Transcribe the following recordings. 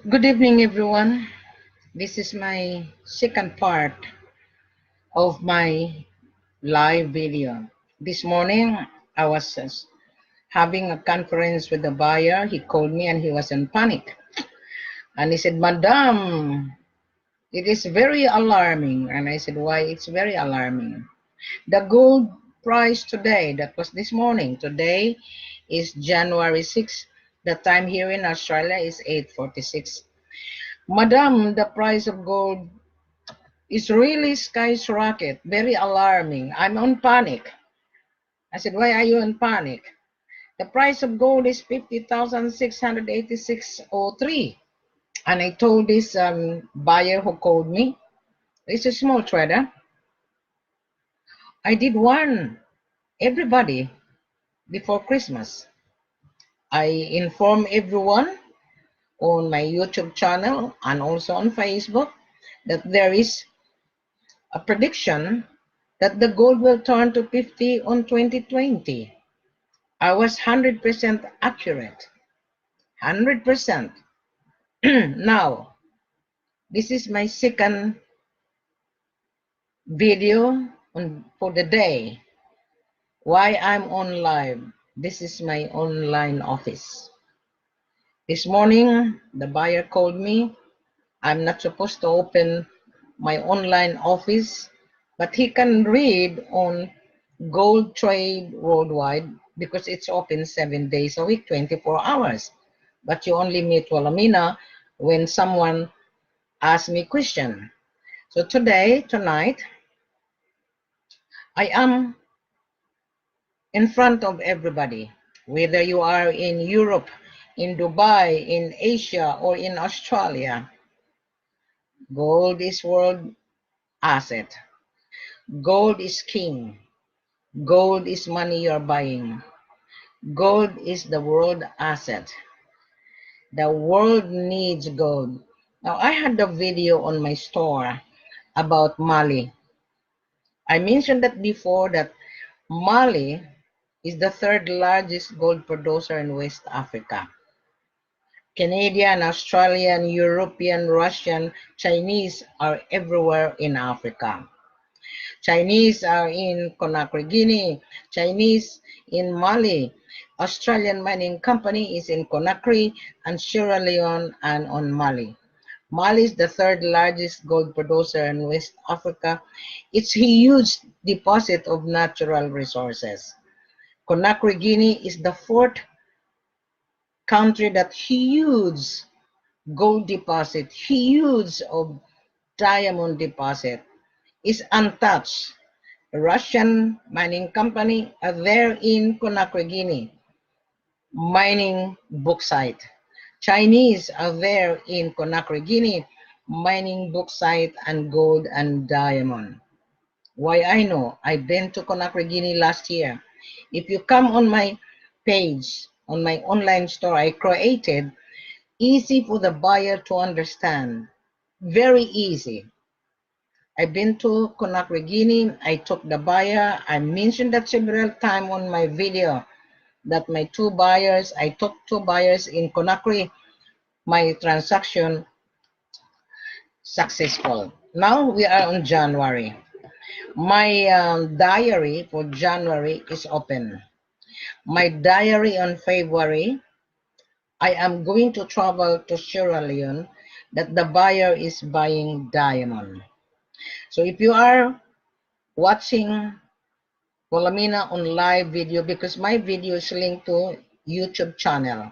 Good evening, everyone. This is my second part of my live video. This morning, I was having a conference with the buyer. He called me and he was in panic. And he said, Madam, it is very alarming. And I said, Why? It's very alarming. The gold price today, that was this morning, today is January 6th. The time here in Australia is 8:46. Madam, the price of gold is really skyrocket, very alarming. I'm on panic. I said, why are you in panic? The price of gold is 50,686.03. And I told this buyer who called me, it's a small trader. I did warn everybody before Christmas. I informed everyone on my YouTube channel and also on Facebook that there is a prediction that the gold will turn to 50 on 2020. I was 100% accurate. 100%. Now, this is my second video for the day. Why I'm on live. This is my online office. This morning, the buyer called me. I'm not supposed to open my online office, but he can read on Gold Trade Worldwide because it's open 7 days a week, 24 hours. But you only meet Wilhelmina when someone asks me a question. So tonight, I am in front of everybody, whether you are in Europe, in Dubai, in Asia, or in Australia. Gold is world asset. Gold is king. Gold is money you're buying. Gold is the world asset. The world needs gold. Now, I had a video on my store about Mali. I mentioned that before that Mali is the third largest gold producer in West Africa. Canadian, Australian, European, Russian, Chinese are everywhere in Africa. Chinese are in Conakry, Guinea. Chinese in Mali. Australian Mining Company is in Conakry and Sierra Leone and on Mali. Mali is the third largest gold producer in West Africa. It's a huge deposit of natural resources. Conakry, Guinea is the fourth country that huge gold deposit, huge of diamond deposit is untouched. Russian mining company are there in Conakry, Guinea, mining bauxite. Chinese are there in Conakry, Guinea, mining bauxite and gold and diamond. Why I know? I've been to Conakry, Guinea last year. If you come on my page, on my online store I created, easy for the buyer to understand. Very easy. I've been to Conakry, Guinea. I took the buyer. I mentioned that several times on my video that my two buyers, I took two buyers in Conakry. My transaction successful. Now we are on January. My diary for January is open. My diary on February, I am going to travel to Sierra Leone that the buyer is buying diamond. So if you are watching Wilhelmina on live video, because my video is linked to YouTube channel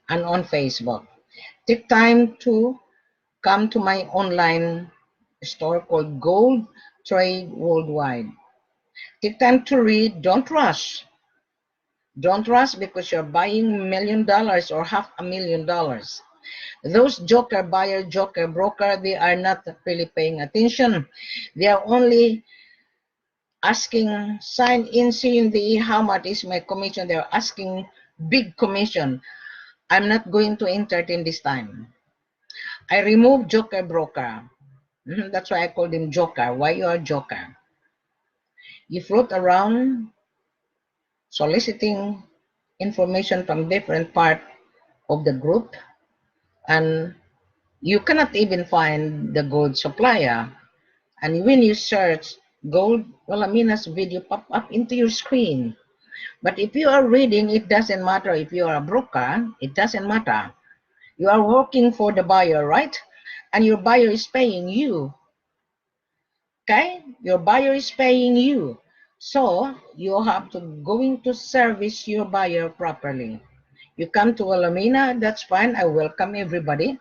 and on Facebook, take time to come to my online store called Gold Trade Worldwide. Take time to read. Don't rush. Don't rush because you're buying $1 million or $500,000. Those joker buyer, joker broker, they are not really paying attention. They are only asking, sign in CND, how much is my commission? They're asking big commission. I'm not going to entertain this time. I remove joker broker. That's why I call them joker. Why you are joker? You float around soliciting information from different part of the group, and You cannot even find the gold supplier. And when you search gold, Wilhelmina's video pop up into your screen. But if you are reading, it doesn't matter. If you are a broker, it doesn't matter. You are working for the buyer, right? And your buyer is paying you. Okay? Your buyer is paying you. So you have to going to service your buyer properly. You come to Wilhelmina, that's fine. I welcome everybody.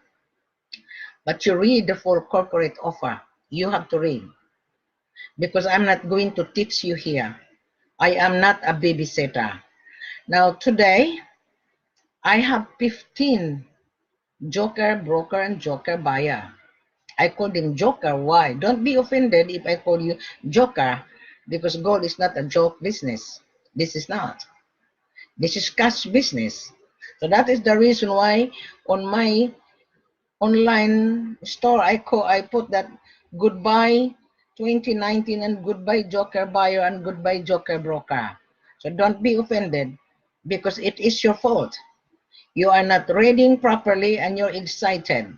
But you read the full corporate offer. You have to read. Because I'm not going to teach you here. I am not a babysitter. Now today, I have 15 joker broker and joker buyer. I call them joker. Why? Don't be offended if I call you joker, because gold is not a joke business. This is not. This is cash business. So that is the reason why on my online store I put that goodbye 2019 and goodbye joker buyer and goodbye joker broker. So don't be offended because it is your fault. You are not reading properly and you're excited.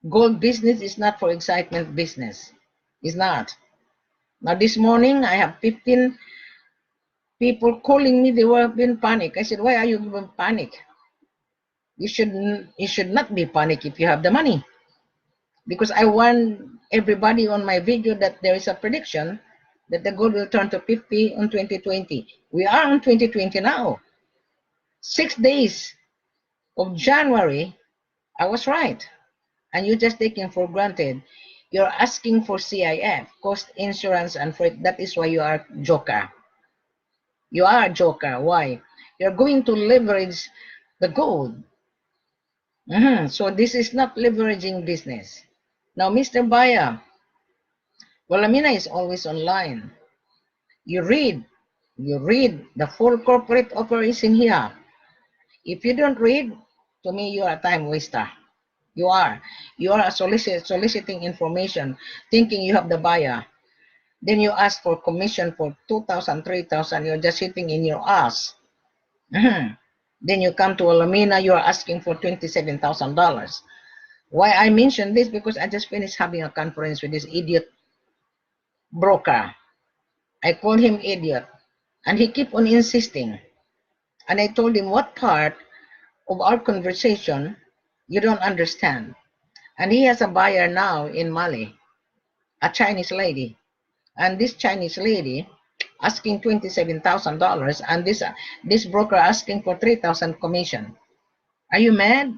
Gold business is not for excitement business. It's not. Now this morning I have 15 people calling me. They were in panic. I said, why are you in panic? You should not be panic if you have the money. Because I warned everybody on my video that there is a prediction that the gold will turn to 50 on 2020. We are on 2020 now. 6 days of January, I was right. And you're just taking for granted. You're asking for C.I.F, cost, insurance, and freight. That is why you are joker. You are a joker. Why? You're going to leverage the gold. So this is not leveraging business. Now, Mr. Buyer, Wilhelmina is always online. You read the full corporate offer is in here. If you don't read, to me, you are a time waster. You are a soliciting information, thinking you have the buyer. Then you ask for commission for 2,000, 3,000. You're just sitting in your ass. Then you come to Wilhelmina, you are asking for $27,000. Why I mention this? Because I just finished having a conference with this idiot broker. I called him idiot, and he kept on insisting. And I told him what part of our conversation you don't understand. And he has a buyer now in Mali, a Chinese lady. And this Chinese lady asking $27,000, and this broker asking for 3,000 commission. Are you mad?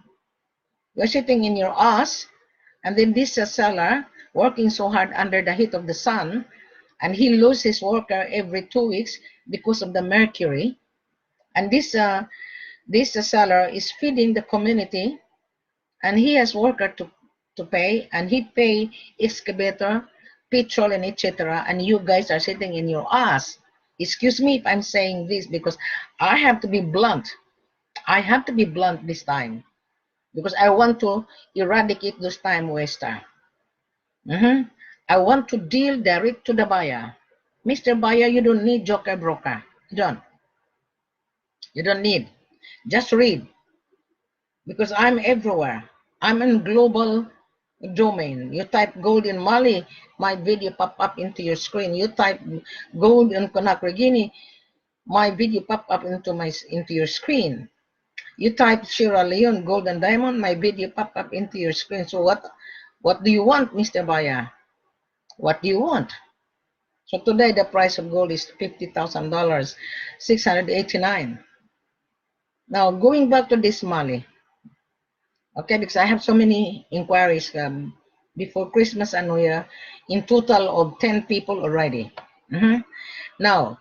You're sitting in your ass, and then this seller working so hard under the heat of the sun, and he loses his worker every 2 weeks because of the mercury. And this seller is feeding the community, and he has worker to pay, and he pay excavator, petrol, and etc. And you guys are sitting in your ass. Excuse me if I'm saying this, because I have to be blunt. I have to be blunt this time, because I want to eradicate those time waster. I want to deal direct to the buyer. Mr. Buyer, you don't need joker broker. You don't. You don't need. Just read. Because I'm everywhere. I'm in global domain. You type gold in Mali, my video pop up into your screen. You type gold in Conakry, Guinea, my video pop up into your screen. You type Sierra Leone gold and diamond, my video pop up into your screen. So what do you want, Mr. Buyer? What do you want? So today the price of gold is $50,000, 689. Now going back to this Mali. Okay, because I have so many inquiries before Christmas and New Year, in total of 10 people already. Now,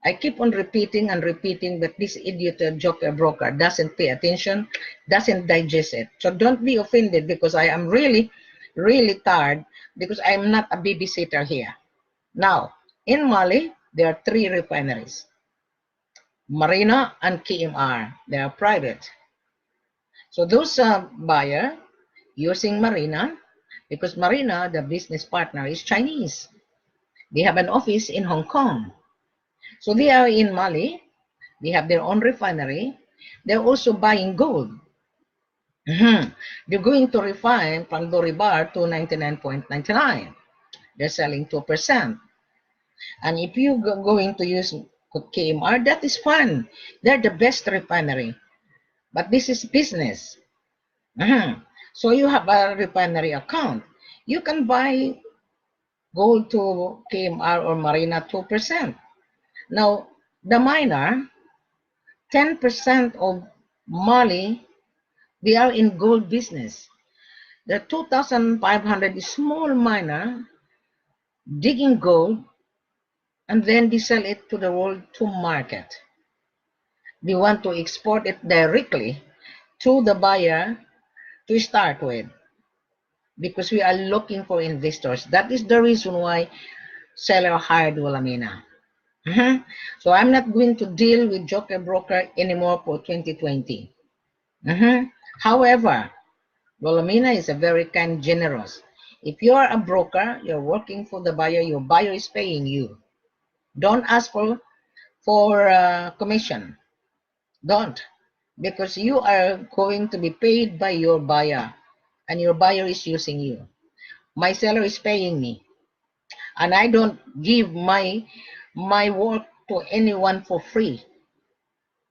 I keep on repeating and repeating, but this idiot joker broker doesn't pay attention, doesn't digest it. So don't be offended, because I am really, really tired, because I'm not a babysitter here. Now, in Mali, there are 3 refineries. Marina and KMR, they are private. So those buyer using Marina, because Marina, the business partner, is Chinese. They have an office in Hong Kong. So they are in Mali. They have their own refinery. They're also buying gold. They're going to refine from Dore Bar to 99.99. They're selling 2%. And if you're going to use KMR, that is fun. They're the best refinery. But this is business. So you have a refinery account. You can buy gold to KMR or Marina 2%. Now, the miner, 10% of Mali, they are in gold business. The 2,500 small miner digging gold, and then they sell it to the world to market. They want to export it directly to the buyer to start with, because we are looking for investors. That is the reason why seller hired Wilhelmina. So I'm not going to deal with joker broker anymore for 2020. However, Wilhelmina is a very kind, generous. If you are a broker, you're working for the buyer, your buyer is paying you. Don't ask for commission. Don't, because you are going to be paid by your buyer, and your buyer is using you. My seller is paying me, and I don't give my work to anyone for free.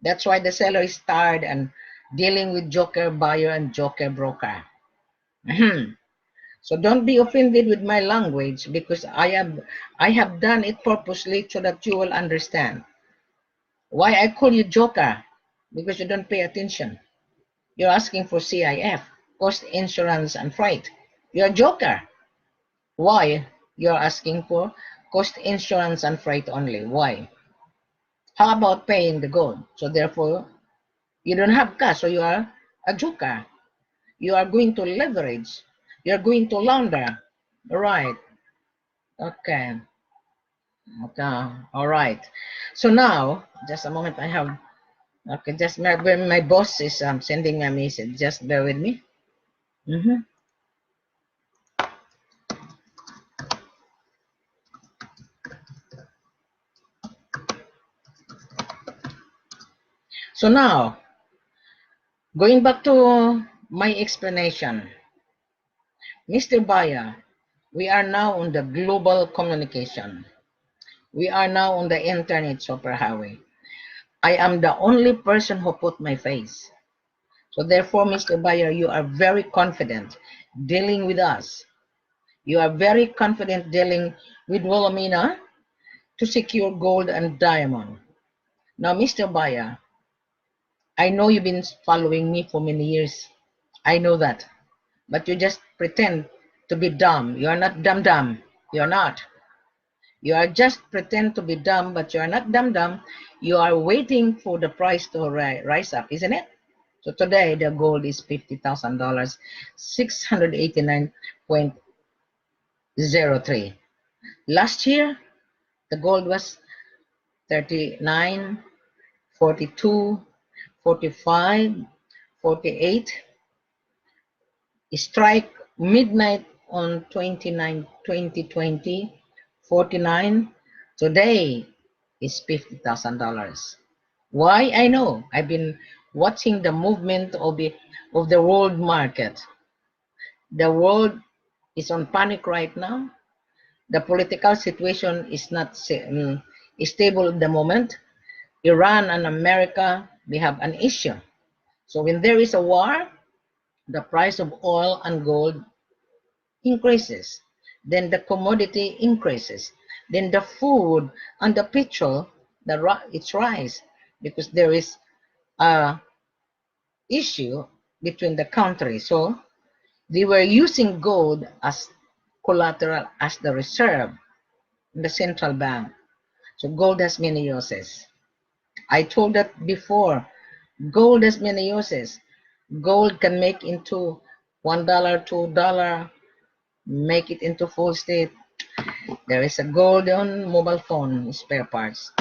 That's why the seller is tired and dealing with joker buyer and joker broker. So don't be offended with my language, because I have done it purposely so that you will understand. Why I call you joker? Because you don't pay attention. You're asking for C.I.F, cost, insurance, and freight. You're a joker. Why? You're asking for cost, insurance, and freight only. Why? How about paying the gold? So therefore, you don't have cash, so you are a joker. You are going to leverage. You're going to launder. Right. Okay. Okay. All right. So now, just a moment. I have. Okay. Just my boss is sending me a message. Just bear with me. So now, going back to my explanation, Mr. Baya, we are now on the global communication. We are now on the internet superhighway. I am the only person who put my face. So therefore, Mr. Buyer, you are very confident dealing with us. You are very confident dealing with Wilhelmina to secure gold and diamond. Now, Mr. Buyer, I know you've been following me for many years. I know that. But you just pretend to be dumb. You are not dumb. You're not. You are just pretend to be dumb, but you are not dumb. You are waiting for the price to rise up, isn't it? So today the gold is $50,000, 689.03. Last year the gold was 39, 42, 45, 48. Strike midnight on 29, 2020, 49. Today is $50,000. Why? I know. I've been watching the movement of the world market. The world is on panic right now. The political situation is not stable at the moment. Iran and America, they have an issue. So when there is a war, the price of oil and gold increases. Then the commodity increases. Then the food and the petrol, it's rise, because there is a issue between the countries. So they were using gold as collateral, as the reserve in the central bank. So gold has many uses. I told that before. Gold has many uses. Gold can make into $1, $2, make it into full state. There is a gold on mobile phone spare parts.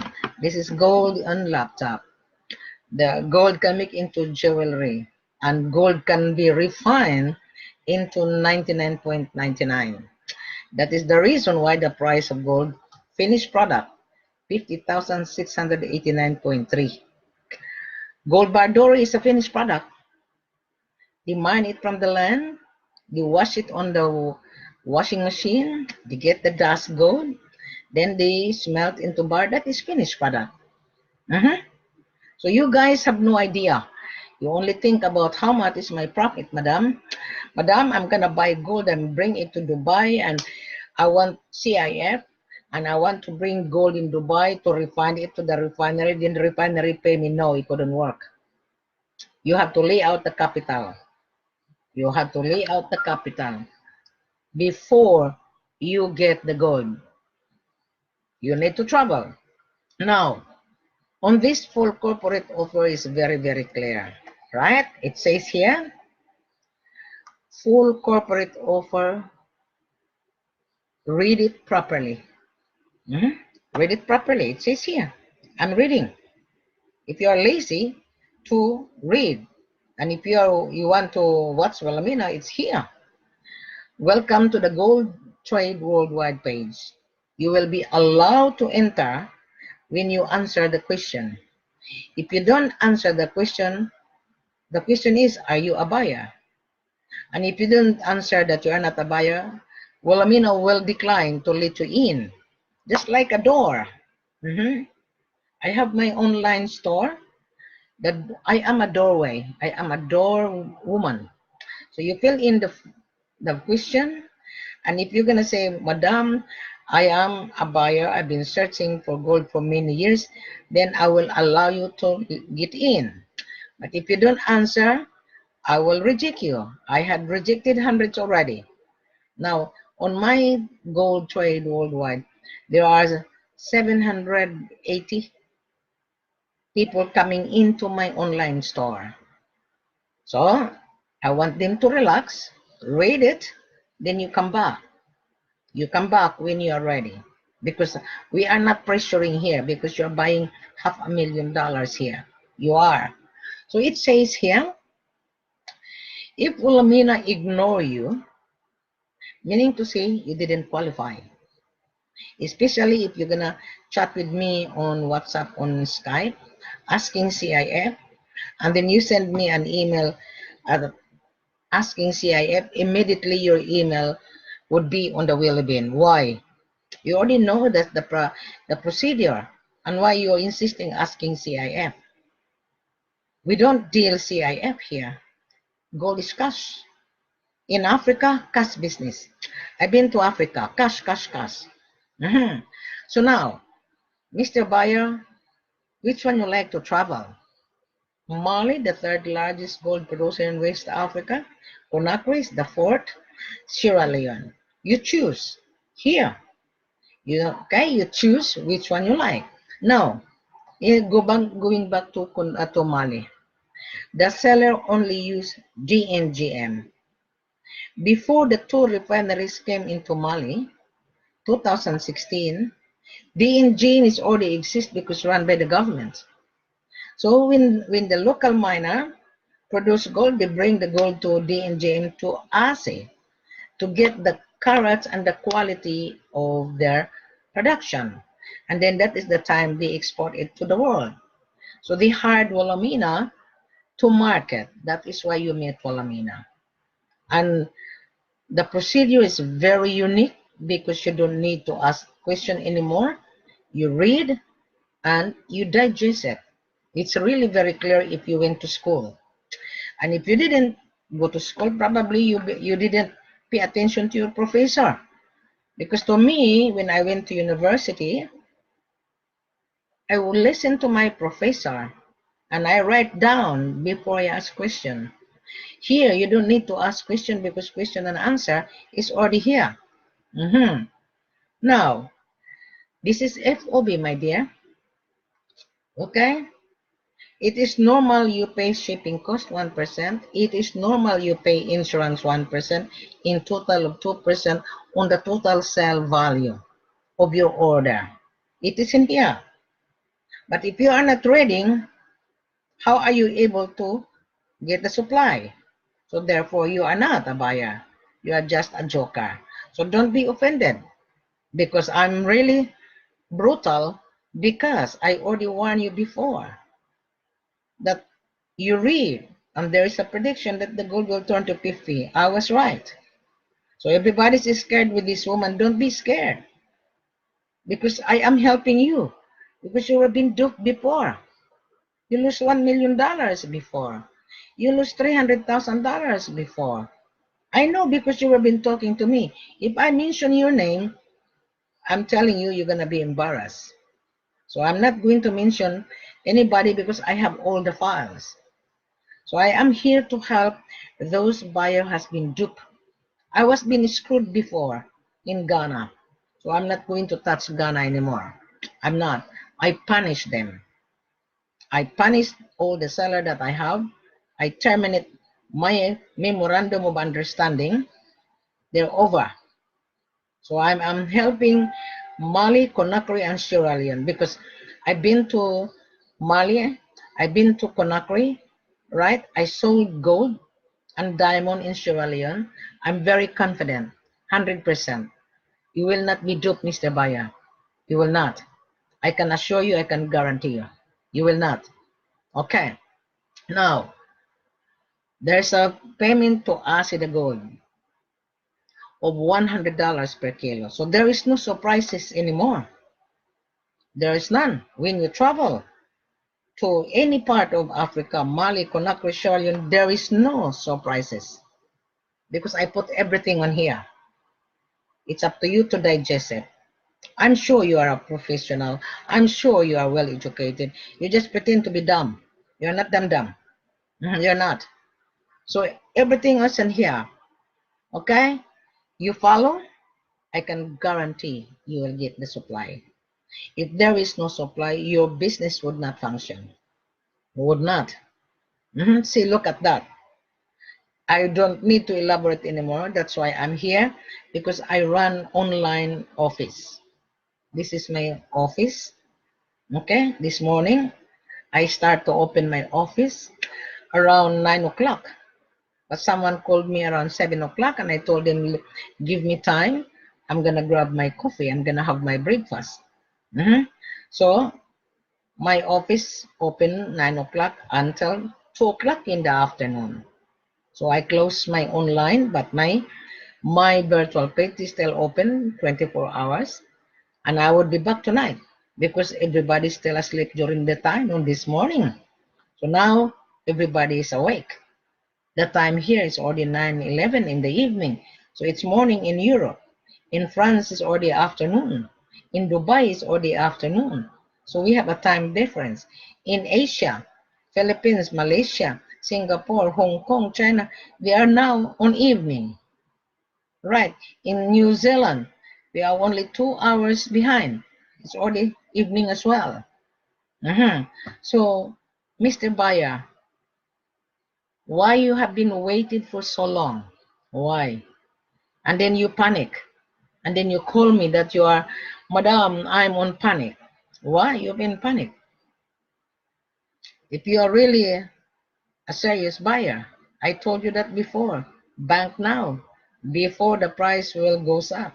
This is gold on laptop. The gold can make into jewelry, and gold can be refined into 99.99. That is the reason why the price of gold finished product 50,689.3. Gold Bar Dore is a finished product. They mine it from the land. They wash it on the washing machine. They get the dust gold. Then they smelt into bar. That is finished product. So you guys have no idea. You only think about how much is my profit, madam. Madam, I'm gonna buy gold and bring it to Dubai, and I want C.I.F. and I want to bring gold in Dubai to refine it to the refinery. Then the refinery pay me. No, it couldn't work. You have to lay out the capital. You have to lay out the capital before you get the gold. You need to travel. Now, on this full corporate offer is very, very clear, right? It says here, full corporate offer, read it properly. Read it properly. It says here, I'm reading. If you are lazy to read, and if you want to watch Wilhelmina, it's here. Welcome to the Gold Trade Worldwide page. You will be allowed to enter when you answer the question. If you don't answer the question is, are you a buyer? And if you don't answer that you are not a buyer, Wilhelmina will decline to let you in, just like a door. I have my online store. That I am a doorway. I am a door woman. So you fill in the question, and if you're gonna say, Madam, I am a buyer, I've been searching for gold for many years, then I will allow you to get in. But if you don't answer, I will reject you. I had rejected hundreds already. Now, on my gold trade worldwide, there are 780 people coming into my online store. So, I want them to relax, read it, then you come back. You come back when you are ready. Because we are not pressuring here because you're buying $500,000 here. You are. So it says here, if Wilhelmina ignore you, meaning to say you didn't qualify. Especially if you're gonna chat with me on WhatsApp, on Skype, asking C.I.F, and then you send me an email asking C.I.F, immediately your email would be on the wheelie bin. Why? You already know that the procedure and why you're insisting asking C.I.F. We don't deal C.I.F here. Gold is cash. In Africa, cash business. I've been to Africa, cash, cash, cash. So now, Mr. Buyer, which one you like to travel? Mali, the third largest gold producer in West Africa. Conakry is the fourth. Sierra Leone. You choose. Here. You choose which one you like. Now, going back to Mali. The seller only used DNGM. Before the two refineries came into Mali, 2016, DNGM is already exists because run by the government. So when the local miner produce gold, they bring the gold to DNGM to assay to get the carats and the quality of their production. And then that is the time they export it to the world. So they hired Wilhelmina to market. That is why you met Wilhelmina. And the procedure is very unique because you don't need to ask question anymore. You read and you digest it. It's really very clear if you went to school. And if you didn't go to school, probably you didn't pay attention to your professor. Because to me, when I went to university, I would listen to my professor and I write down before I ask question. Here, you don't need to ask question because question and answer is already here. Now, this is F.O.B, my dear. Okay? It is normal you pay shipping cost 1%. It is normal you pay insurance 1% in total of 2% on the total sale value of your order. It is in here. But if you are not trading, how are you able to get the supply? So therefore, you are not a buyer. You are just a joker. So don't be offended because I'm really brutal because I already warned you before that you read And there is a prediction that the gold will turn to 50. I was right. So everybody's scared with this woman. Don't be scared. Because I am helping you. Because you have been duped before. You lose $1 million before. You lose $300,000 before. I know because you have been talking to me. If I mention your name, I'm telling you, you're going to be embarrassed. So I'm not going to mention anybody because I have all the files. So I am here to help those buyer has been duped. I was being screwed before in Ghana. So I'm not going to touch Ghana anymore. I'm not. I punish them. I punish all the seller that I have. I terminate my memorandum of understanding. They're over. So I'm helping Mali, Conakry, and Sierra Leone because I've been to Mali, I've been to Conakry, right? I sold gold and diamond in Sierra Leone. I'm very confident, 100%. You will not be duped, Mr. Buyer. You will not. I can assure you, I can guarantee you. You will not. Okay. Now, there's a payment to us in the gold of $100 per kilo. So there is no surprises anymore. There is none. When you travel to any part of Africa, Mali, Conakry, Sierra Leone, there is no surprises because I put everything on here. It's up to you to digest it. I'm sure you are a professional. I'm sure you are well educated. You just pretend to be dumb. You're not dumb. You're not. So everything is in here. Okay? You follow? I can guarantee you will get the supply. If there is no supply, your business would not function. Would not. See, look at that. I don't need to elaborate anymore. That's why I'm here because I run online office. This is my office. Okay, this morning I start to open my office around 9 o'clock. But someone called me around 7 o'clock and I told them, give me time. I'm going to grab my coffee. I'm going to have my breakfast. So my office open 9 o'clock until 2 o'clock in the afternoon. So I close my online, but my virtual page is still open 24 hours. And I will be back tonight because everybody's still asleep during the time on this morning. So now everybody is awake. The time here is already 9:11 in the evening. So it's morning in Europe. In France, it's already afternoon. In Dubai, it's already afternoon. So we have a time difference. In Asia, Philippines, Malaysia, Singapore, Hong Kong, China, they are now on evening. Right. In New Zealand, we are only 2 hours behind. It's already evening as well. So, Mr. Buyer, why you have been waiting for so long? Why? And then you panic. And then you call me that you are, Madam, I'm on panic. Why you've been panic? If you are really a serious buyer, I told you that before. Bank now, before the price will goes up.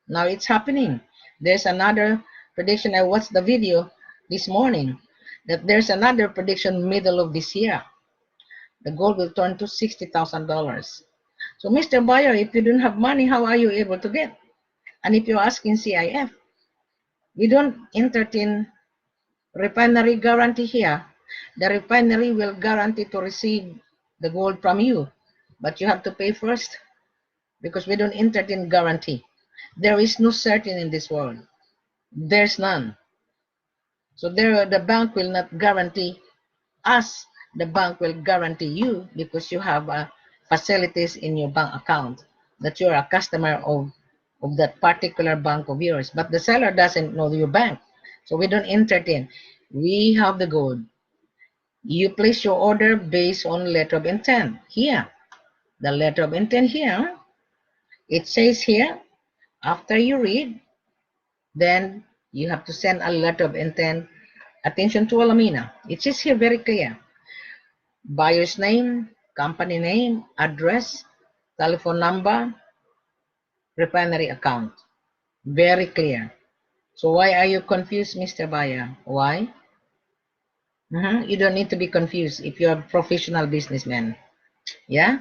Now it's happening. There's another prediction. I watched the video this morning that there's another prediction middle of this year. The gold will turn to $60,000. So, Mr. Buyer, if you don't have money, how are you able to get? And if you're asking C.I.F, we don't entertain refinery guarantee here. The refinery will guarantee to receive the gold from you, but you have to pay first because we don't entertain guarantee. There is no certain in this world. There's none. So the bank will not guarantee us. The bank will guarantee you because you have facilities in your bank account that you're a customer of that particular bank of yours. But the seller doesn't know your bank. So we don't entertain. We have the gold. You place your order based on letter of intent. Here, the letter of intent here, it says here, after you read, then you have to send a letter of intent. Attention to Wilhelmina. It says here very clear. Buyer's name, company name, address, telephone number, refinery account. Very clear. So why are you confused, Mr. Buyer? Why? You don't need to be confused if you're a professional businessman. Yeah?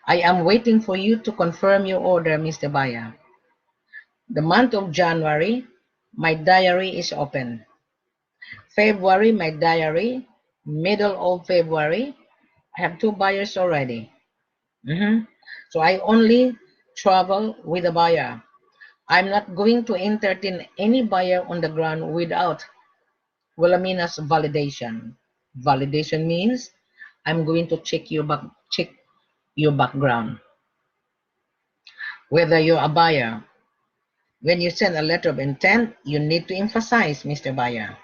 I am waiting for you to confirm your order, Mr. Buyer. The month of January, my diary is open. February, my diary. Middle of February, I have 2 buyers already. So I only travel with a buyer. I'm not going to entertain any buyer on the ground without Wilhelmina's validation. Validation means I'm going to check your background. Whether you're a buyer, when you send a letter of intent, you need to emphasize, Mr. Buyer,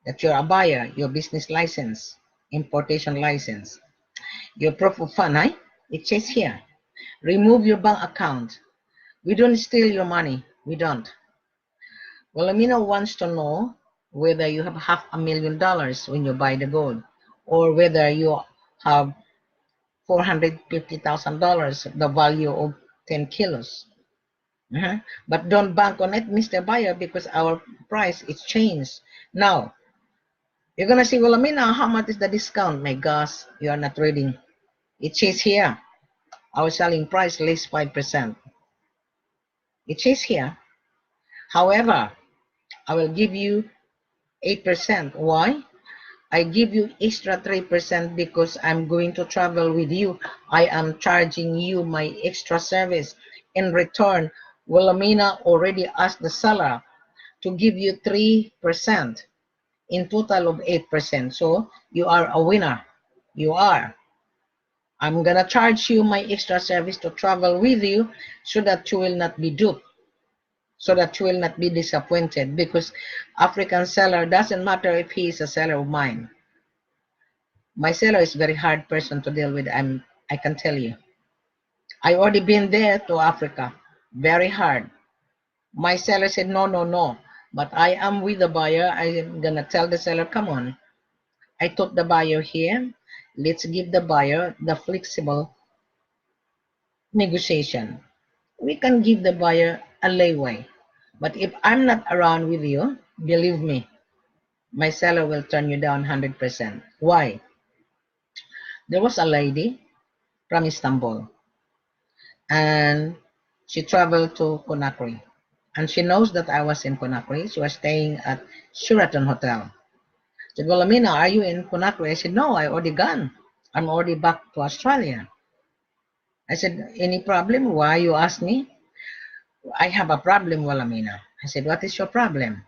that you're a buyer, your business license, importation license, your proof of fund, it says here. Remove your bank account. We don't steal your money. We don't. Wilhelmina wants to know whether you have $500,000 when you buy the gold, or whether you have $450,000, the value of 10 kilos. But don't bank on it, Mr. Buyer, because our price is changed. Now, you're going to say, Wilhelmina, how much is the discount? My gosh, you are not reading. It says here, our selling price less 5%. It says here, however, I will give you 8%. Why? I give you extra 3% because I'm going to travel with you. I am charging you my extra service. In return, Wilhelmina already asked the seller to give you 3%, in total of 8%. So you are a winner. You are. I'm gonna charge you my extra service to travel with you so that you will not be duped, so that you will not be disappointed, because African seller, doesn't matter if he is a seller of mine. My seller is a very hard person to deal with, I can tell you. I already been there to Africa. Very hard. My seller said, no, no, no. But I am with the buyer. I'm gonna tell the seller, come on. I took the buyer here. Let's give the buyer the flexible negotiation. We can give the buyer a leeway. But if I'm not around with you, believe me, my seller will turn you down 100%. Why? There was a lady from Istanbul, and she traveled to Conakry. And she knows that I was in Conakry. She was staying at Sheraton Hotel. She said, Wilhelmina, are you in Conakry? I said, no, I already gone. I'm already back to Australia. I said, any problem? Why you ask me? I have a problem, Wilhelmina. I said, what is your problem?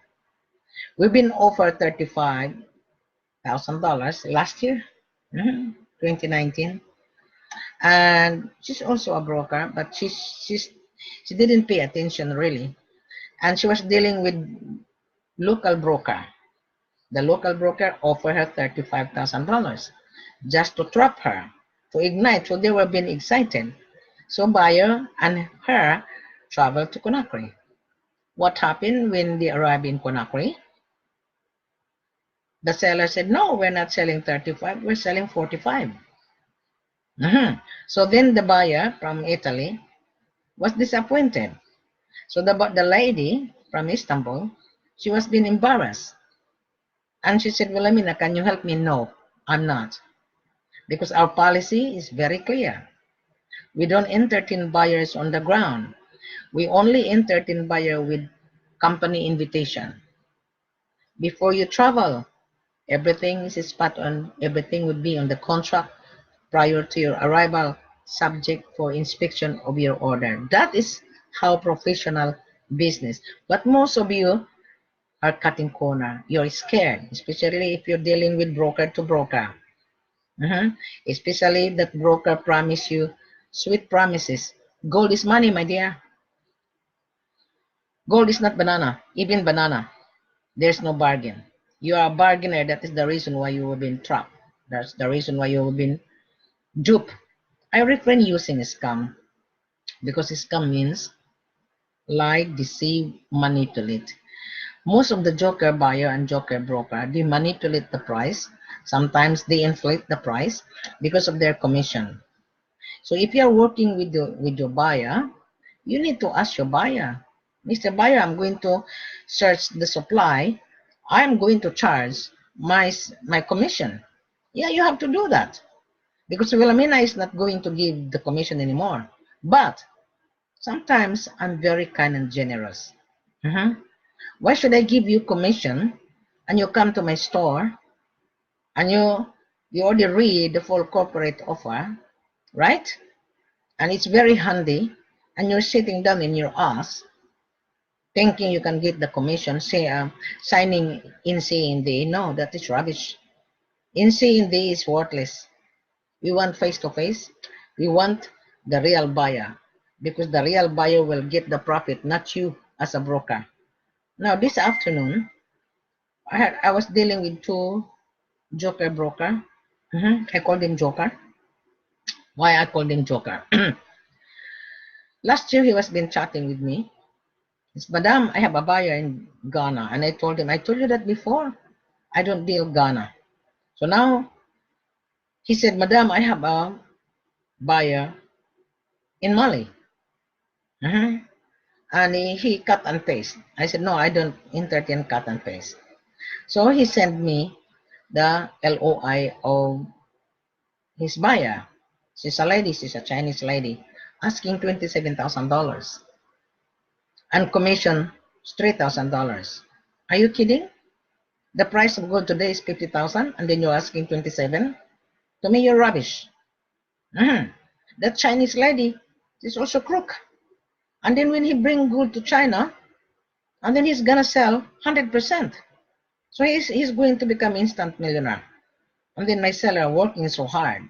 We've been offered $35,000 last year, 2019. And she's also a broker, but she didn't pay attention really. And she was dealing with local broker. The local broker offered her $35,000 just to trap her, to ignite. So they were being excited. So buyer and her traveled to Conakry. What happened when they arrived in Conakry? The seller said, no, we're not selling 35, we're selling 45. So then the buyer from Italy was disappointed. So the lady from Istanbul, she was being embarrassed. And she said, Wilhelmina, can you help me? No, I'm not. Because our policy is very clear. We don't entertain buyers on the ground. We only entertain buyer with company invitation. Before you travel, everything is spot on. Everything would be on the contract prior to your arrival, subject for inspection of your order. That is how professional business. But most of you are cutting corner. You're scared, especially if you're dealing with broker to broker. Especially that broker promise you sweet promises. Gold is money, my dear. Gold is not banana. Even banana, there's no bargain. You are a bargainer. That is the reason why you have been trapped. That's the reason why you have been duped. I refrain using scam, because scam means lie, deceive, manipulate. Most of the joker buyer and joker broker, they manipulate the price. Sometimes they inflate the price because of their commission. So if you are working with your buyer, you need to ask your buyer, Mr. Buyer, I'm going to search the supply. I'm going to charge my commission. Yeah, you have to do that because Wilhelmina is not going to give the commission anymore. But sometimes I'm very kind and generous. Mhm. Why should I give you commission and you come to my store and you already read the full corporate offer, right? And it's very handy, and you're sitting down in your ass thinking you can get the commission, say signing in C&D. No, that is rubbish. In C&D is worthless. We want face to face. We want the real buyer because the real buyer will get the profit, not you as a broker. Now this afternoon, I was dealing with two joker broker. I called him Joker. Why I called him Joker? Last year he was been chatting with me. He said, Madam, I have a buyer in Ghana. And I told him, I told you that before. I don't deal Ghana. So now he said, Madam, I have a buyer in Mali. And he cut and paste. I said, no, I don't entertain cut and paste. So he sent me the LOI of his buyer. She's a lady, she's a Chinese lady, asking $27,000. And commission is $3,000. Are you kidding? The price of gold today is 50,000 and then you're asking 27? To me, you're rubbish. That Chinese lady is also crook. And then when he bring gold to China, and then he's gonna sell 100%. So he's going to become instant millionaire. And then my seller working so hard.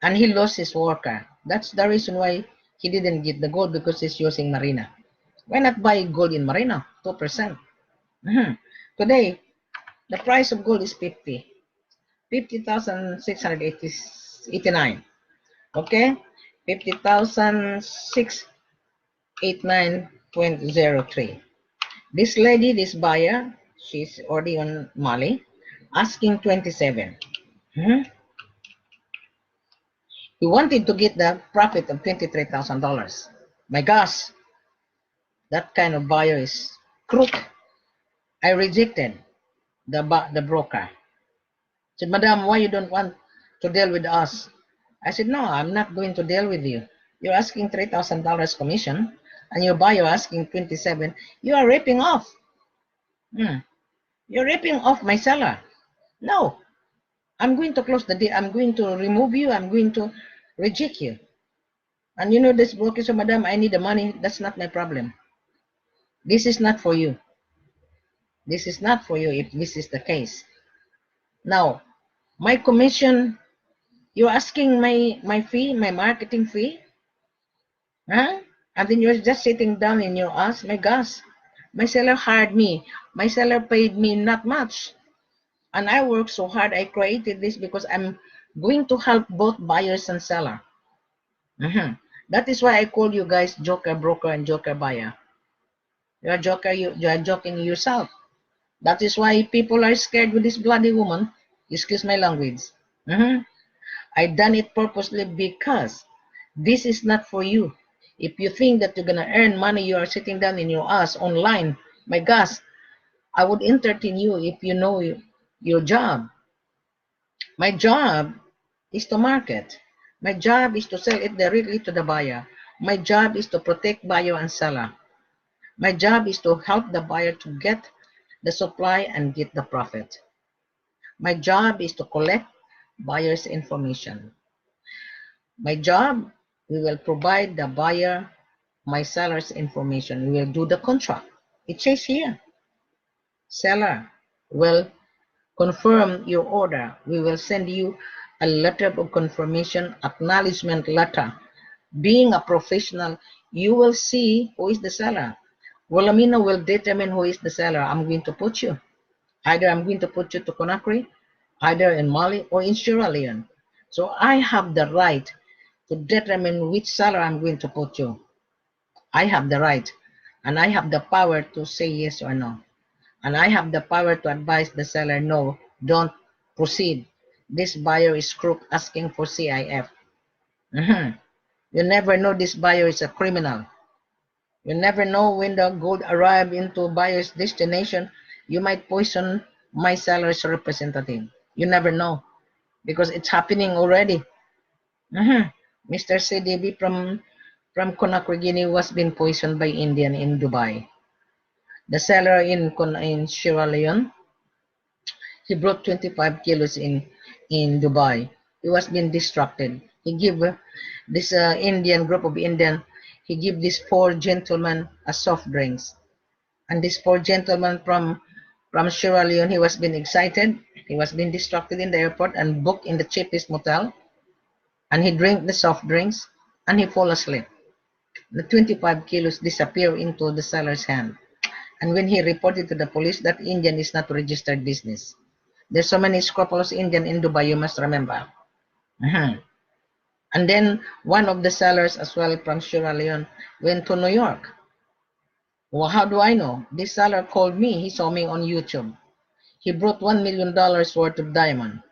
And he lost his worker. That's the reason why he didn't get the gold, because he's using Marina. Why not buy gold in Marina? 2%. Today, the price of gold is 50,689. Okay? 50,689.03. This lady, this buyer, she's already on Mali, asking 27. He wanted to get the profit of $23,000. My gosh, that kind of buyer is crook. I rejected the broker. Said, Madam, why you don't want to deal with us? I said, no, I'm not going to deal with you. You're asking $3,000 commission, and your buyer asking 27. You are ripping off. You're ripping off my seller. No, I'm going to close the deal. I'm going to remove you. I'm going to reject you. And you know this broker said, Madam, I need the money. That's not my problem. This is not for you. This is not for you if this is the case. Now, my commission, you're asking my fee, my marketing fee? And then you're just sitting down in your ass? My gosh, my seller hired me. My seller paid me not much. And I worked so hard. I created this because I'm going to help both buyers and seller. That is why I call you guys joker broker and joker buyer. You are joker, you are joking yourself. That is why people are scared with this bloody woman. Excuse my language. I done it purposely because this is not for you. If you think that you're gonna earn money, you are sitting down in your ass online. My gosh, I would entertain you if you know your job. My job is to market. My job is to sell it directly to the buyer. My job is to protect buyer and seller. My job is to help the buyer to get the supply and get the profit. My job is to collect buyer's information. My job, we will provide the buyer my seller's information. We will do the contract. It says here, seller will confirm your order. We will send you a letter of confirmation, acknowledgement letter. Being a professional, you will see who is the seller. Wilhelmina will determine who is the seller. I'm going to put you. Either I'm going to put you to Conakry, either in Mali or in Sierra Leone. So I have the right to determine which seller I'm going to put you. I have the right, and I have the power to say yes or no. And I have the power to advise the seller, no, don't proceed. This buyer is crook asking for C.I.F. You never know this buyer is a criminal. You never know when the gold arrives into buyer's destination, you might poison my seller's representative. You never know because it's happening already. Mr. CDB from Conakry, Guinea was being poisoned by Indian in Dubai. The seller in Sierra Leone, he brought 25 kilos in Dubai. He was being distracted. He give this Indian group of Indian, he give these four gentlemen a soft drinks. And these four gentlemen from Sierra Leone, he was being excited. He was being distracted in the airport and booked in the cheapest motel. And he drank the soft drinks and he fall asleep. The 25 kilos disappear into the seller's hand. And when he reported to the police, that Indian is not registered business. There's so many scrupulous Indian in Dubai, you must remember. And then one of the sellers as well from Sierra Leone went to New York. Well, how do I know? This seller called me. He saw me on YouTube. He brought $1 million worth of diamond.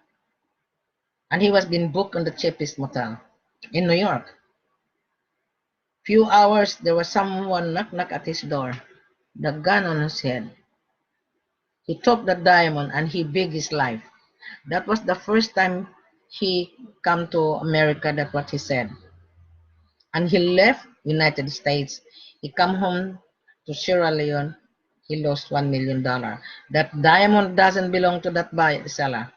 And he was being booked on the cheapest motel in New York. Few hours, there was someone knock at his door. The gun on his head. He took the diamond and he begged his life. That was the first time he come to America. That's what he said. And he left United States. He come home to Sierra Leone. He lost $1 million. That diamond doesn't belong to that seller.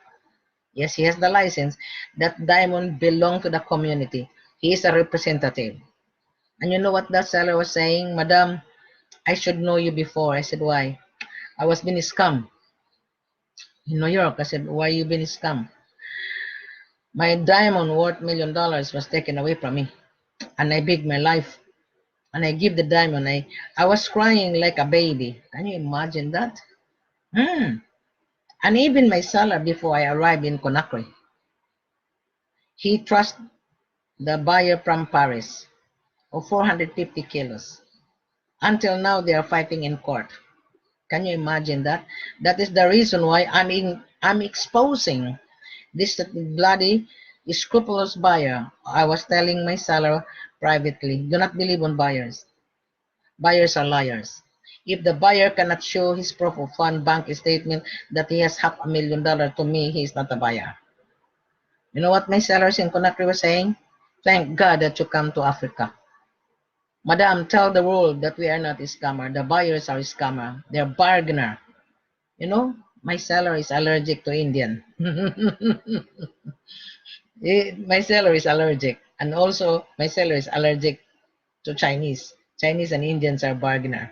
Yes, he has the license. That diamond belongs to the community. He is a representative. And you know what that seller was saying? Madam, I should know you before. I said, why? I was being scammed in New York. I said, why you been scammed? My diamond worth $1 million was taken away from me. And I begged my life. And I give the diamond. I was crying like a baby. Can you imagine that? And even my seller, before I arrived in Conakry, he trusted the buyer from Paris of 450 kilos. Until now, they are fighting in court. Can you imagine that? That is the reason why I'm exposing this bloody scrupulous buyer. I was telling my seller privately, do not believe on buyers. Buyers are liars. If the buyer cannot show his proof of fund bank statement that he has $500,000 to me, he is not a buyer. You know what my sellers in Conakry were saying? Thank God that you come to Africa. Madam, tell the world that we are not a scammer. The buyers are a scammer. They're bargainer. You know, my seller is allergic to Indian. My seller is allergic. And also, my seller is allergic to Chinese. Chinese and Indians are bargainer.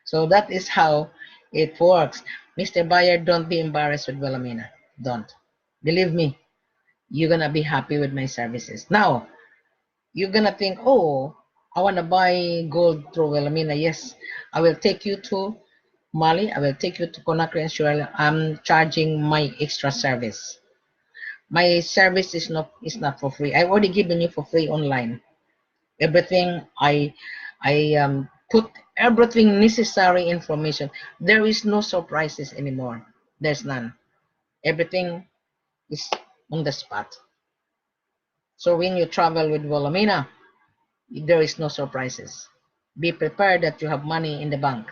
So that is how it works. Mr. Buyer, don't be embarrassed with Wilhelmina. Don't. Believe me, you're going to be happy with my services. Now, you're going to think, oh, I want to buy gold through Wilhelmina. Yes, I will take you to Mali. I will take you to Conakry and Sierra. I'm charging my extra service. My service is not for free. I've already given you for free online. Everything I put everything necessary information. There is no surprises anymore. There's none. Everything is on the spot. So when you travel with Wilhelmina, there is no surprises. Be prepared that you have money in the bank.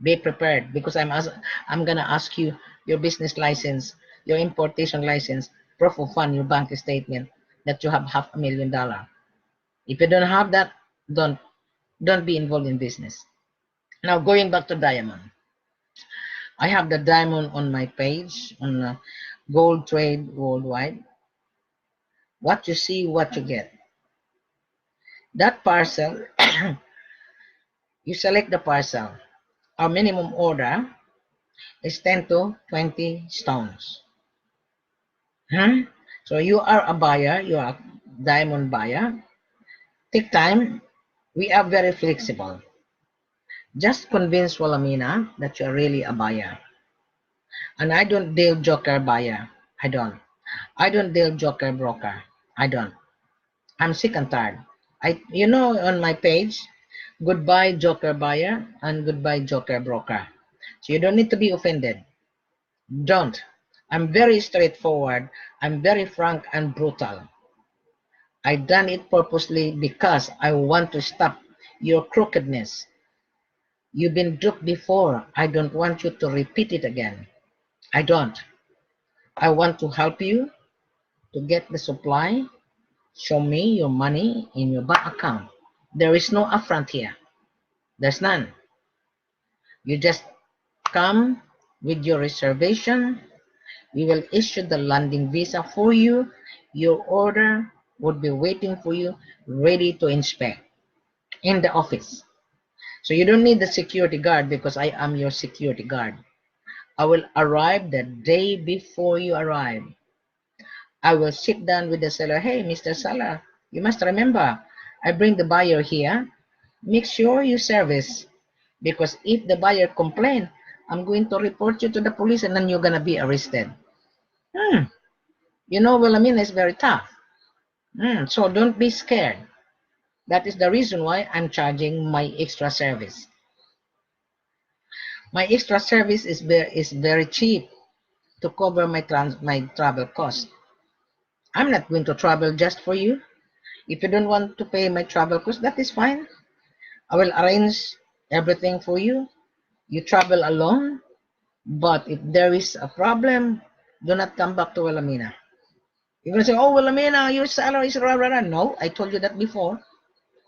Be prepared because I'm gonna ask you your business license, your importation license, proof of fund, your bank statement that you have $500,000. If you don't have that, don't be involved in business. Now going back to diamond, I have the diamond on my page on Gold Trade Worldwide. What you see, what you get. That parcel, you select the parcel. Our minimum order is 10 to 20 stones. So you are a buyer, you are a diamond buyer. Take time. We are very flexible. Just convince Wilhelmina that you are really a buyer. And I don't deal joker buyer. I don't. I don't deal joker broker. I don't. I'm sick and tired. You know, on my page, goodbye joker buyer and goodbye joker broker. So you don't need to be offended. Don't. I'm very straightforward. I'm very frank and brutal. I done it purposely because I want to stop your crookedness. You've been duped before. I don't want you to repeat it again. I don't. I want to help you to get the supply. Show me your money in your bank account. There is no upfront here. There's none. You just come with your reservation. We will issue the landing visa for you. Your order would be waiting for you, ready to inspect in the office. So you don't need the security guard because I am your security guard. I will arrive the day before you arrive. I will sit down with the seller. Hey, Mr. Seller, you must remember, I bring the buyer here. Make sure you service, because if the buyer complain, I'm going to report you to the police and then you're going to be arrested. You know, Wilhelmina is very tough. So don't be scared. That is the reason why I'm charging my extra service. My extra service is very cheap to cover my travel cost. I'm not going to travel just for you. If you don't want to pay my travel cost, that is fine. I will arrange everything for you. You travel alone, but if there is a problem, do not come back to Wilhelmina. You're going to say, oh, Wilhelmina, your salary is rah. No, I told you that before.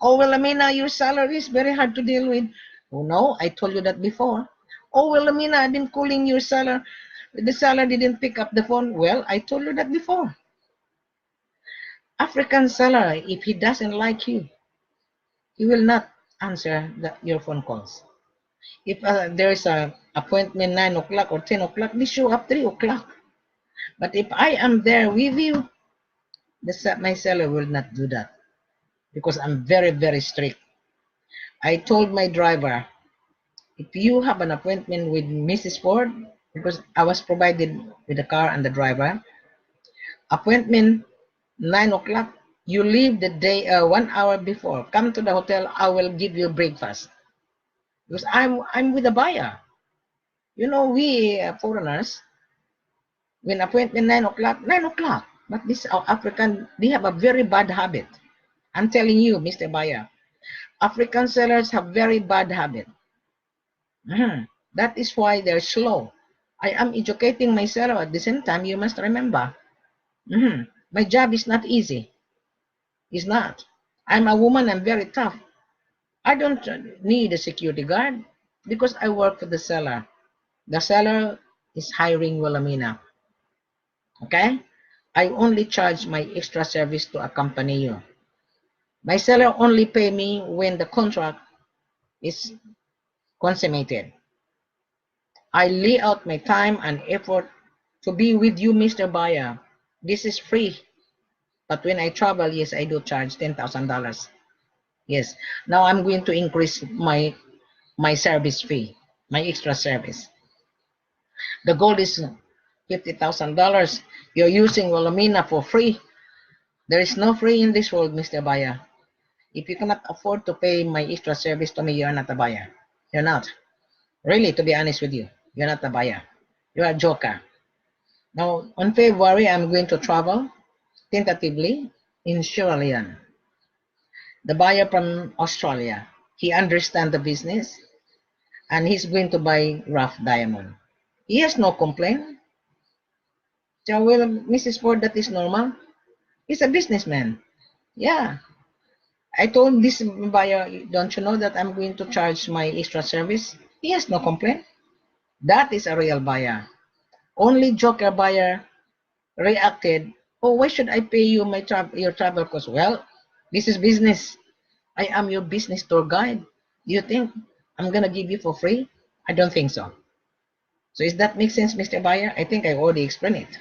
Oh, Wilhelmina, your salary is very hard to deal with. Oh, no, I told you that before. Oh, Wilhelmina, I've been calling your seller. The seller didn't pick up the phone. Well, I told you that before. African seller, if he doesn't like you, he will not answer your phone calls. If there is an appointment 9 o'clock or 10 o'clock, they show up 3 o'clock. But if I am there with you, my seller will not do that because I'm very, very strict. I told my driver, if you have an appointment with Mrs. Ford, because I was provided with the car and the driver, appointment 9 o'clock, you leave the day 1 hour before. Come to the hotel, I will give you breakfast. Because I'm with the buyer. You know, we foreigners, when appointment 9 o'clock, 9 o'clock. But this African, they have a very bad habit. I'm telling you, Mr. Buyer, African sellers have very bad habit. That is why they're slow. I am educating my seller at the same time. You must remember, my job is not easy. It's not. I'm a woman. I'm very tough. I don't need a security guard because I work for the seller. The seller is hiring Wilhelmina. Okay? I only charge my extra service to accompany you. My seller only pay me when the contract is consummated. I lay out my time and effort to be with you, Mr. Buyer. This is free. But when I travel, yes, I do charge $10,000. Yes. Now I'm going to increase my service fee, my extra service. The goal is $50,000. You're using Wilhelmina for free. There is no free in this world, Mr. Buyer. If you cannot afford to pay my extra service to me, you're not a buyer. You're not. Really, to be honest with you, you're not a buyer. You're a joker. Now, on February, I'm going to travel tentatively in Sierra Leone. The buyer from Australia, he understands the business and he's going to buy rough diamond. He has no complaint. So, well, Mrs. Ford, that is normal. He's a businessman. Yeah. I told this buyer, don't you know that I'm going to charge my extra service? He has no complaint. That is a real buyer. Only joker buyer reacted, oh, why should I pay you your travel cost? Well, this is business. I am your business tour guide. Do you think I'm going to give you for free? I don't think so. So does that make sense, Mr. Buyer? I think I already explained it.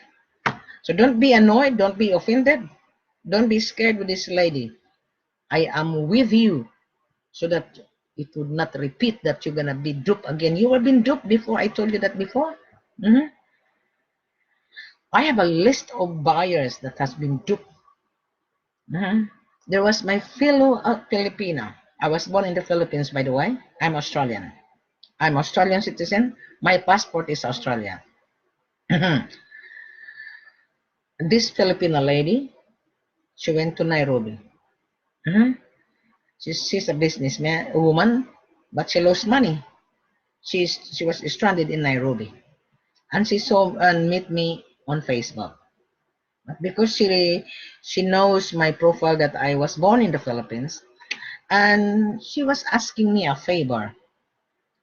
So don't be annoyed. Don't be offended. Don't be scared with this lady. I am with you so that it would not repeat that you're going to be duped again. You have been duped before. I told you that before. I have a list of buyers that has been duped. There was my fellow Filipino. I was born in the Philippines, by the way. I'm Australian. I'm Australian citizen. My passport is Australian. This Filipino lady, she went to Nairobi. She's a businessman, a woman, but she lost money. She was stranded in Nairobi. and she saw and met me on Facebook. But because she knows my profile that I was born in the Philippines, and she was asking me a favor.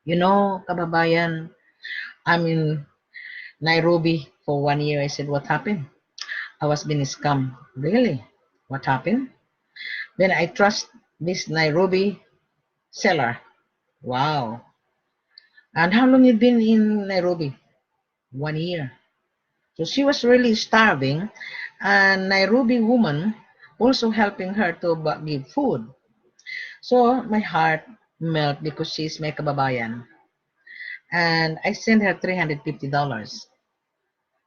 You know, kababayan, I'm in Nairobi for 1 year. I said, what happened? I was being scammed. Really? What happened? Then I trust this Nairobi seller. Wow. And how long you been in Nairobi? 1 year. So she was really starving, and Nairobi woman also helping her to give food. So my heart melt because she's my kababayan. And I sent her $350.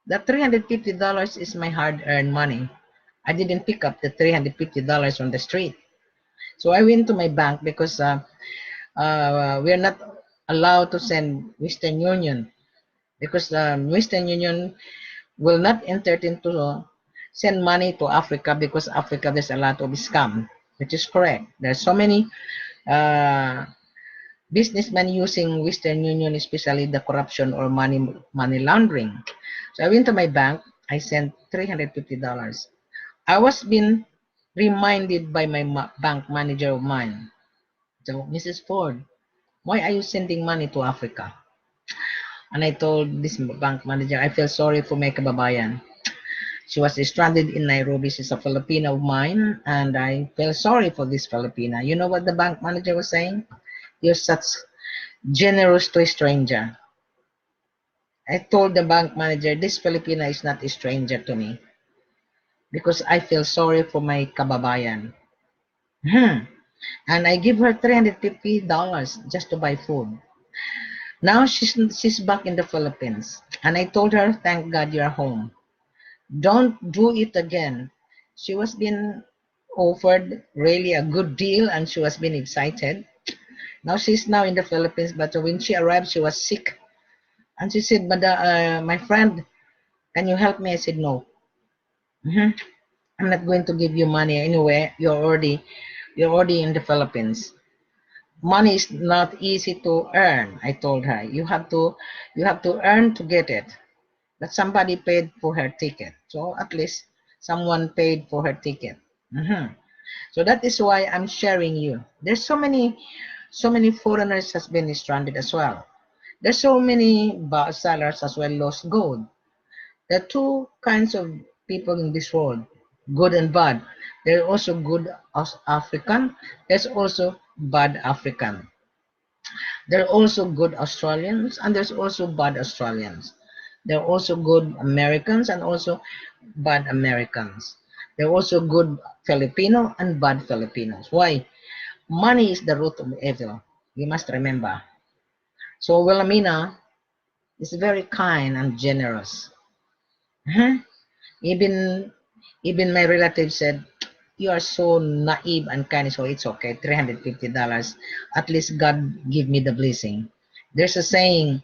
That $350 is my hard-earned money. I didn't pick up the $350 on the street. So I went to my bank because we're not allowed to send Western Union because Western Union will not entertain to send money to Africa because Africa there's a lot of scam, which is correct. There's so many uh, businessmen using Western Union, especially the corruption or money laundering. So I went to my bank. I sent $350. I was being reminded by my bank manager of mine. So, Mrs. Ford, why are you sending money to Africa? And I told this bank manager, I feel sorry for my kababayan. She was stranded in Nairobi. She's a Filipina of mine, and I feel sorry for this Filipina. You know what the bank manager was saying? You're such generous to a stranger. I told the bank manager, this Filipina is not a stranger to me because I feel sorry for my kababayan. And I give her $350 just to buy food. Now she's back in the Philippines. And I told her, thank God you're home. Don't do it again. She was being offered really a good deal and she was being excited. Now she's now in the Philippines, but when she arrived, she was sick. And she said, my friend, can you help me? I said, no. I'm not going to give you money anyway. You're already in the Philippines. Money is not easy to earn, I told her. You have to earn to get it. But somebody paid for her ticket. So at least someone paid for her ticket. So that is why I'm sharing you. There's so many foreigners has been stranded as well. There's so many sellers as well lost gold. There are two kinds of people in this world, good and bad. There are also good African. There's also bad African. There are also good Australians and there's also bad Australians. There are also good Americans and also bad Americans. There are also good Filipino and bad Filipinos. Why? Money is the root of evil. You must remember. So Wilhelmina is very kind and generous. Mhm. Even even my relative said, you are so naive and kind, so it's okay. $350. At least God give me the blessing. There's a saying,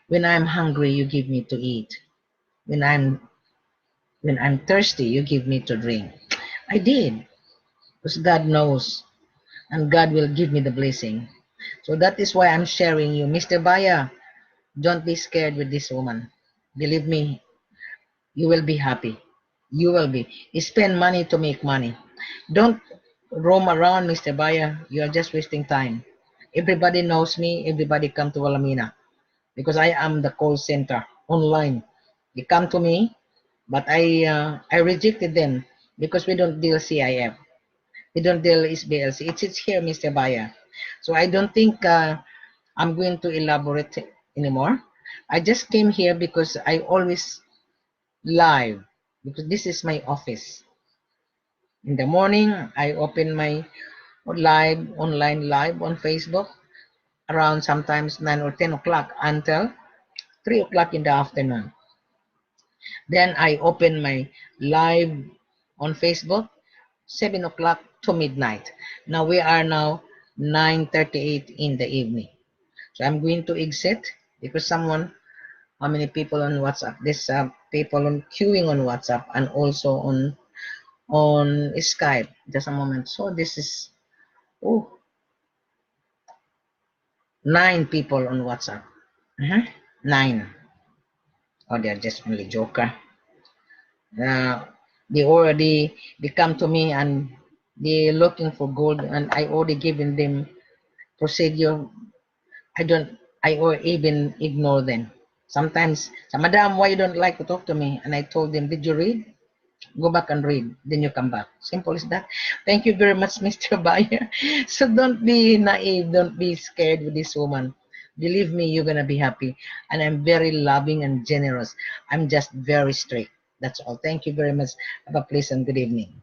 when I'm hungry, you give me to eat. When I'm thirsty, you give me to drink. I did, because God knows and God will give me the blessing. So that is why I'm sharing you. Mr. Baya, don't be scared with this woman. Believe me, you will be happy. You will be. Spend money to make money. Don't roam around, Mr. Baya. You are just wasting time. Everybody knows me. Everybody come to Wilhelmina because I am the call center online. They come to me, but I rejected them because we don't deal C.I.F. We don't deal SBLC. It's here, Mr. Baya. So I don't think I'm going to elaborate anymore. I just came here because I always live because this is my office. In the morning, I open my online live on Facebook around sometimes 9 or 10 o'clock until 3 o'clock in the afternoon. Then I open my live on Facebook 7 o'clock to midnight. Now we are now 9:38 in the evening. So I'm going to exit because how many people on WhatsApp? There's people on queuing on WhatsApp and also on Skype. Just a moment. So this is oh 9 people on WhatsApp. 9. Oh, they're just only joker. Uh, they come to me and they're looking for gold, and I already given them procedure. I don't. I or even ignore them. Sometimes, so, Madam, why you don't like to talk to me? And I told them, did you read? Go back and read. Then you come back. Simple as that. Thank you very much, Mr. Buyer. So don't be naive. Don't be scared with this woman. Believe me, you're gonna be happy. And I'm very loving and generous. I'm just very strict. That's all. Thank you very much. Have a pleasant good evening.